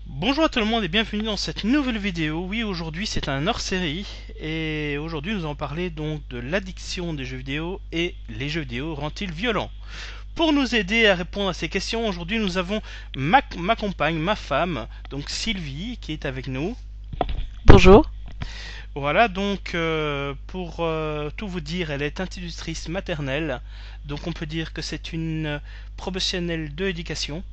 Bonjour à tout le monde et bienvenue dans cette nouvelle vidéo. Oui, aujourd'hui c'est un hors-série et aujourd'hui nous allons parler donc de l'addiction des jeux vidéo et les jeux vidéo rendent-ils violents? Pour nous aider à répondre à ces questions, aujourd'hui nous avons ma compagne, ma femme, donc Sylvie, qui est avec nous. Bonjour. Voilà, donc pour tout vous dire, elle est institutrice maternelle, donc on peut dire que c'est une professionnelle de l'éducation.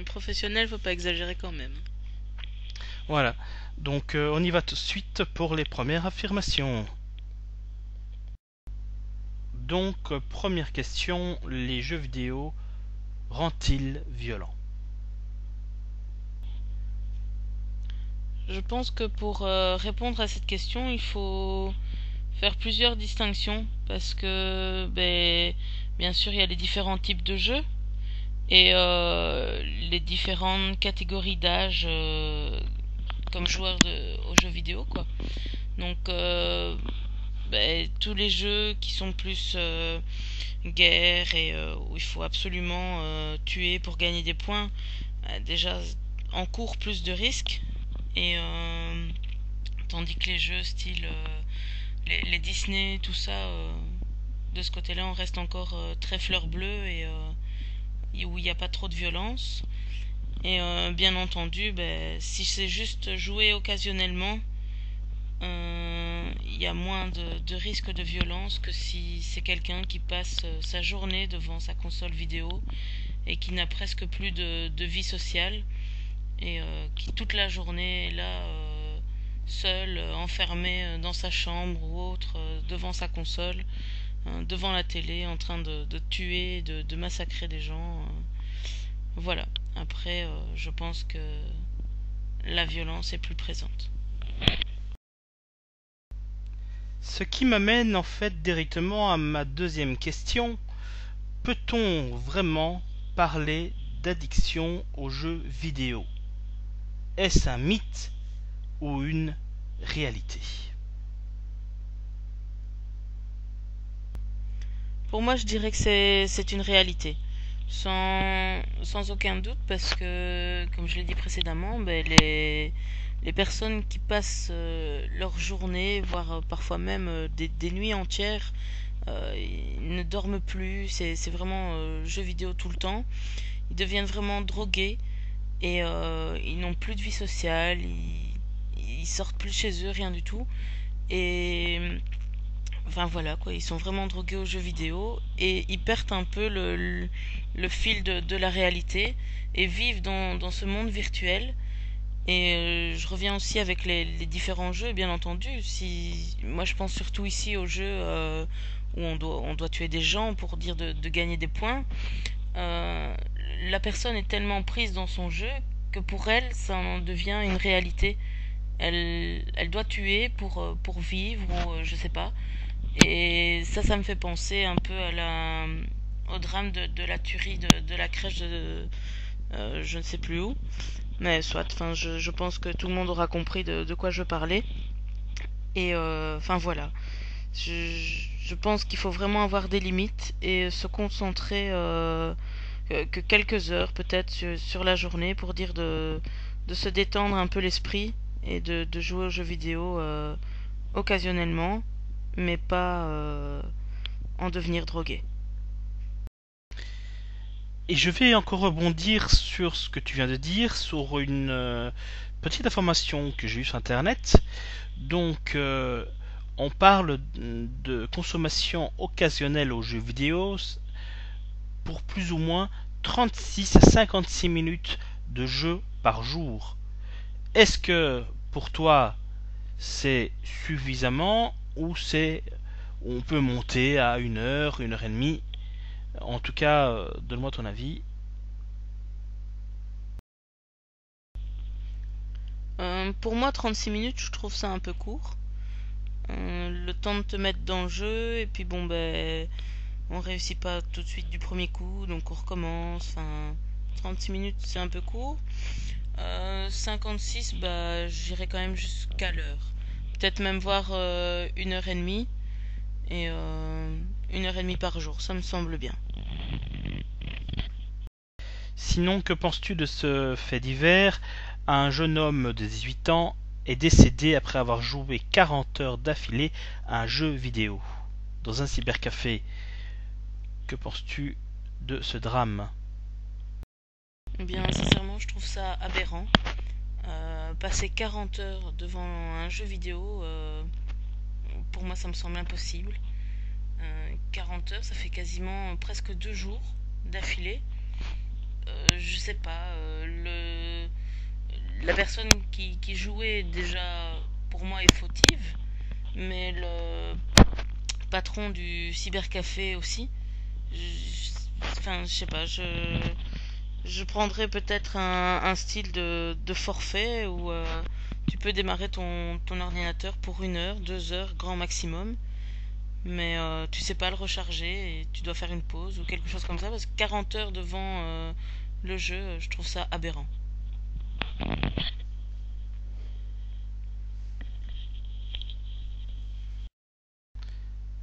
Professionnel, faut pas exagérer quand même. Voilà, donc on y va tout de suite pour les premières affirmations. Donc, première question, les jeux vidéo rendent-ils violents? Je pense que pour répondre à cette question, il faut faire plusieurs distinctions parce que, bien sûr, il y a les différents types de jeux et les différentes catégories d'âge comme joueurs aux jeux vidéo, quoi. Donc, tous les jeux qui sont plus guerre et où il faut absolument tuer pour gagner des points, déjà encourent plus de risques et tandis que les jeux style les Disney, tout ça, de ce côté-là, on reste encore très fleur bleue et où il n'y a pas trop de violence. Et bien entendu, si c'est juste jouer occasionnellement, il y a moins de risques de violence que si c'est quelqu'un qui passe sa journée devant sa console vidéo et qui n'a presque plus de vie sociale et qui toute la journée est là seul, enfermé dans sa chambre ou autre, devant sa console, devant la télé, en train de tuer, de massacrer des gens. Voilà. Après, je pense que la violence est plus présente. Ce qui m'amène en fait directement à ma deuxième question. Peut-on vraiment parler d'addiction aux jeux vidéo? Est-ce un mythe ou une réalité? Pour moi, je dirais que c'est une réalité. Sans aucun doute, parce que, comme je l'ai dit précédemment, les personnes qui passent leur journée, voire parfois même des nuits entières, ils ne dorment plus, c'est vraiment jeux vidéo tout le temps. Ils deviennent vraiment drogués et ils n'ont plus de vie sociale, ils sortent plus chez eux, rien du tout. Et enfin voilà quoi, ils sont vraiment drogués aux jeux vidéo et ils perdent un peu le fil de la réalité et vivent dans ce monde virtuel. Et je reviens aussi avec les différents jeux, bien entendu. Si, moi je pense surtout ici aux jeux où on doit tuer des gens pour dire de gagner des points. Euh, la personne est tellement prise dans son jeu que pour elle, ça en devient une réalité. Elle doit tuer pour vivre ou je sais pas. Et ça me fait penser un peu au drame de la tuerie de la crèche de je ne sais plus où. Mais soit, enfin, je pense que tout le monde aura compris de quoi je parlais. Et enfin voilà. Je pense qu'il faut vraiment avoir des limites et se concentrer que quelques heures peut-être sur la journée pour dire de se détendre un peu l'esprit et de jouer aux jeux vidéo occasionnellement, mais pas en devenir drogué. Et je vais encore rebondir sur ce que tu viens de dire, sur une petite information que j'ai eue sur internet. Donc, on parle de consommation occasionnelle aux jeux vidéo pour plus ou moins 36 à 56 minutes de jeu par jour. Est-ce que pour toi c'est suffisamment ou on peut monter à 1 heure, 1 heure et demie? En tout cas, donne-moi ton avis. Pour moi, 36 minutes, je trouve ça un peu court. Le temps de te mettre dans le jeu, et puis bon, on réussit pas tout de suite du premier coup, donc on recommence. Enfin, 36 minutes, c'est un peu court. 56, j'irai quand même jusqu'à l'heure. Peut-être même voir 1 heure et demie, et 1 heure et demie par jour, ça me semble bien. Sinon, que penses-tu de ce fait divers? Un jeune homme de 18 ans est décédé après avoir joué 40 heures d'affilée à un jeu vidéo dans un cybercafé. Que penses-tu de ce drame? Eh bien, sincèrement, je trouve ça aberrant. Passer 40 heures devant un jeu vidéo, pour moi, ça me semble impossible. 40 heures, ça fait quasiment presque 2 jours d'affilée. Je sais pas, la personne qui jouait déjà, pour moi, est fautive, mais le patron du cybercafé aussi. Enfin, je sais pas, je prendrais peut-être un style de forfait où tu peux démarrer ton ordinateur pour 1 heure, 2 heures, grand maximum. Mais tu sais pas le recharger et tu dois faire une pause ou quelque chose comme ça parce que 40 heures devant le jeu, je trouve ça aberrant.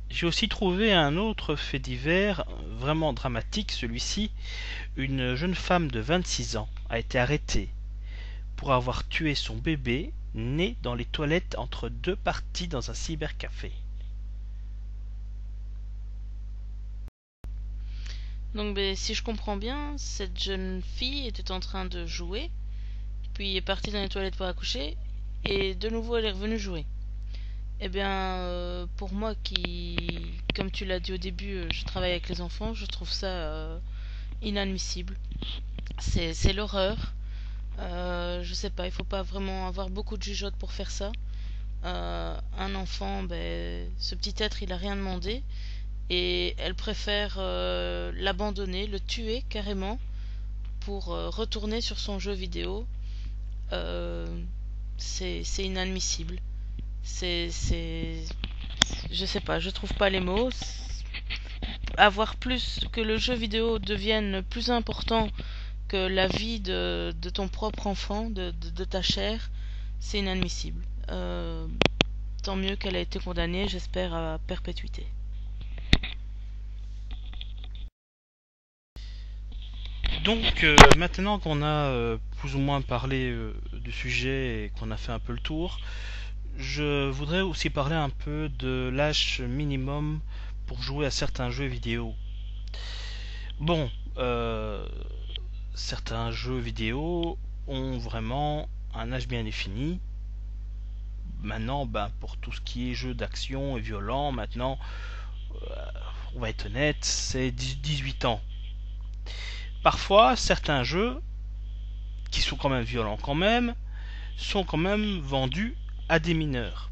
J'ai aussi trouvé un autre fait divers, vraiment dramatique celui-ci. Une jeune femme de 26 ans a été arrêtée pour avoir tué son bébé né dans les toilettes entre deux parties dans un cybercafé. Donc ben, si je comprends bien, cette jeune fille était en train de jouer, puis est partie dans les toilettes pour accoucher, et de nouveau elle est revenue jouer. Eh bien, pour moi qui, comme tu l'as dit au début, je travaille avec les enfants, je trouve ça inadmissible. C'est l'horreur. Je sais pas, il faut pas vraiment avoir beaucoup de jugeote pour faire ça. Un enfant, ben, ce petit être, il a rien demandé et elle préfère l'abandonner, le tuer carrément pour retourner sur son jeu vidéo. Euh, c'est inadmissible. C'est, je sais pas, je trouve pas les mots. Avoir plus que le jeu vidéo devienne plus important que la vie de ton propre enfant, de ta chair, c'est inadmissible. Tant mieux qu'elle a été condamnée, j'espère, à perpétuité. Donc maintenant qu'on a plus ou moins parlé du sujet et qu'on a fait un peu le tour, je voudrais aussi parler un peu de l'âge minimum pour jouer à certains jeux vidéo. Bon, certains jeux vidéo ont vraiment un âge bien défini. Maintenant, ben, pour tout ce qui est jeu d'action et violent, maintenant, on va être honnête, c'est 18 ans. Parfois, certains jeux, qui sont quand même violents quand même, sont quand même vendus à des mineurs.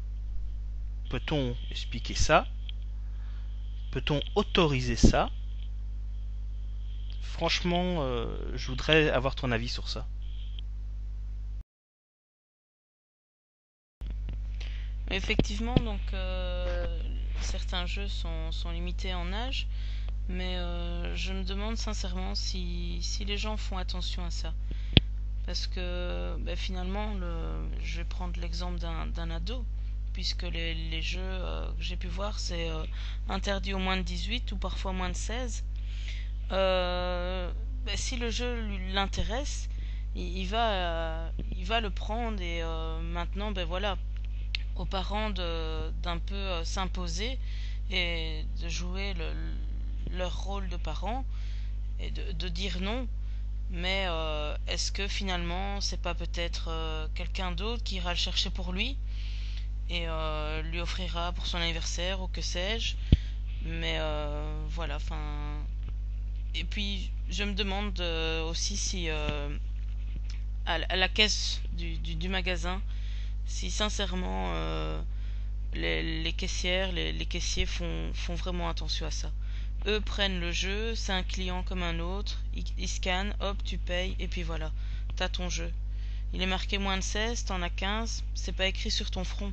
Peut-on expliquer ça? Peut-on autoriser ça? Franchement, je voudrais avoir ton avis sur ça. Effectivement, donc certains jeux sont limités en âge, mais je me demande sincèrement si les gens font attention à ça. Parce que ben, finalement, je vais prendre l'exemple d'un ado, puisque les jeux que j'ai pu voir, c'est interdit aux moins de 18 ou parfois moins de 16. Ben, si le jeu l'intéresse, il va le prendre et maintenant, ben voilà, aux parents d'un peu s'imposer et de jouer leur rôle de parents et de dire non. Mais est-ce que finalement c'est pas peut-être quelqu'un d'autre qui ira le chercher pour lui et lui offrira pour son anniversaire ou que sais-je. Mais voilà, enfin. Et puis je me demande aussi si à la caisse du magasin, si sincèrement les caissières, les caissiers font vraiment attention à ça. Eux prennent le jeu, c'est un client comme un autre, ils scannent, hop, tu payes, et puis voilà, t'as ton jeu. Il est marqué moins de 16, t'en as 15, c'est pas écrit sur ton front.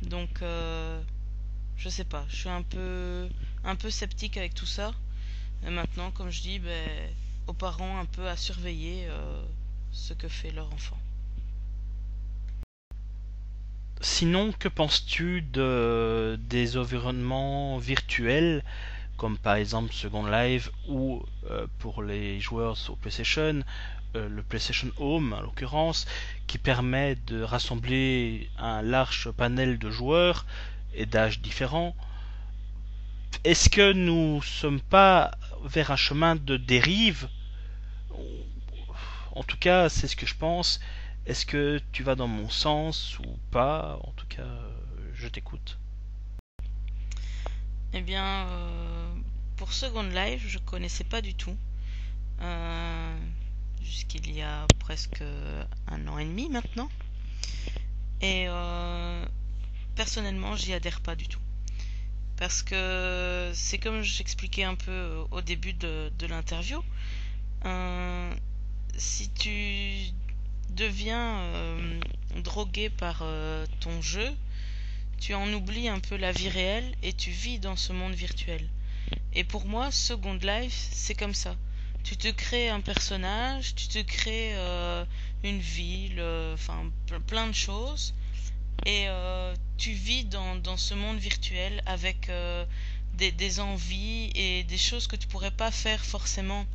Donc, je sais pas, je suis un peu sceptique avec tout ça. Et maintenant, comme je dis, ben, aux parents un peu à surveiller ce que fait leur enfant. Sinon, que penses-tu des environnements virtuels comme par exemple Second Life ou pour les joueurs sur PlayStation, le PlayStation Home en l'occurrence, qui permet de rassembler un large panel de joueurs et d'âges différents. Est-ce que nous sommes pas vers un chemin de dérive? En tout cas, c'est ce que je pense. Est-ce que tu vas dans mon sens ou pas? En tout cas, je t'écoute. Eh bien, pour Second Life, je connaissais pas du tout. Jusqu'il y a presque 1 an et demi maintenant. Et personnellement, j'y adhère pas du tout. Parce que c'est comme j'expliquais un peu au début de l'interview. Si tu deviens drogué par ton jeu, tu en oublies un peu la vie réelle et tu vis dans ce monde virtuel. Et pour moi, Second Life, c'est comme ça. Tu te crées un personnage, tu te crées une ville, enfin plein de choses, et tu vis dans ce monde virtuel avec des envies et des choses que tu pourrais pas faire forcément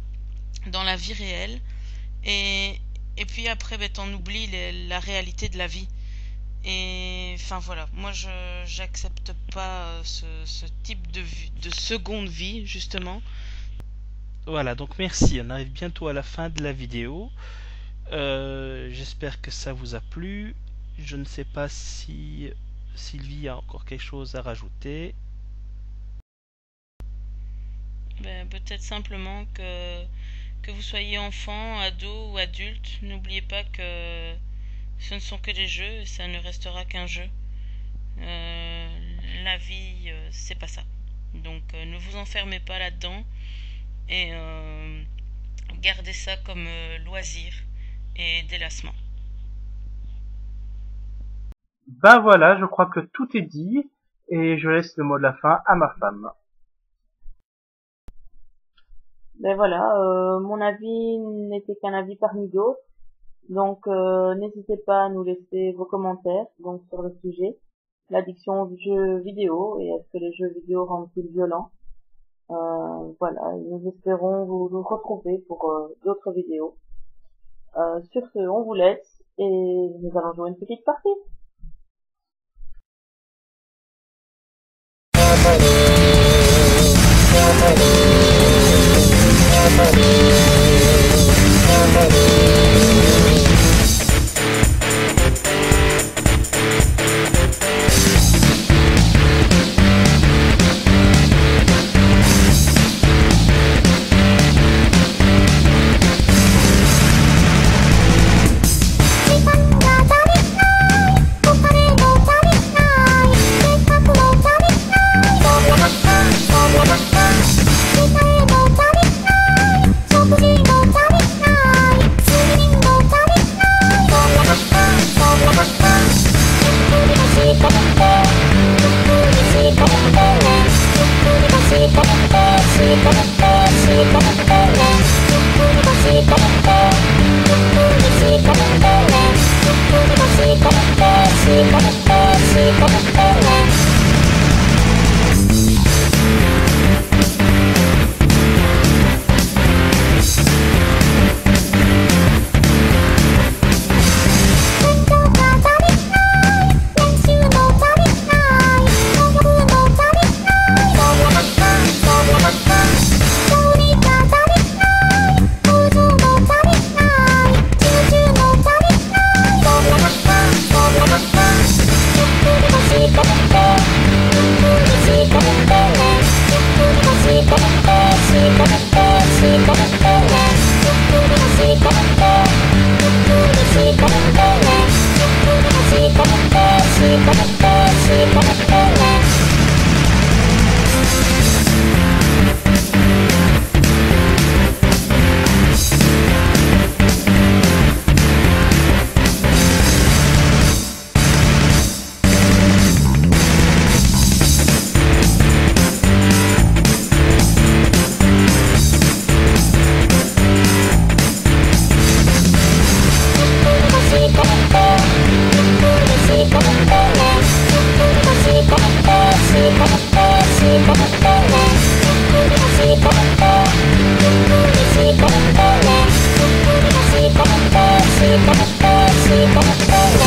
dans la vie réelle. Et, et puis après, ben, t'en oublies la réalité de la vie. Et enfin voilà, moi je j'accepte pas ce type de seconde vie justement. Voilà, donc merci. On arrive bientôt à la fin de la vidéo. J'espère que ça vous a plu. Je ne sais pas si Sylvie a encore quelque chose à rajouter. Ben, peut-être simplement que vous soyez enfant, ado ou adulte, n'oubliez pas que ce ne sont que des jeux et ça ne restera qu'un jeu. La vie, c'est pas ça. Donc ne vous enfermez pas là-dedans et gardez ça comme loisir et délassement. Ben voilà, je crois que tout est dit, et je laisse le mot de la fin à ma femme. Ben voilà, mon avis n'était qu'un avis parmi d'autres. Donc n'hésitez pas à nous laisser vos commentaires donc sur le sujet, l'addiction aux jeux vidéo et est-ce que les jeux vidéo rendent-ils violents. Voilà, nous espérons vous retrouver pour d'autres vidéos. Sur ce, on vous laisse et nous allons jouer une petite partie. c'est pas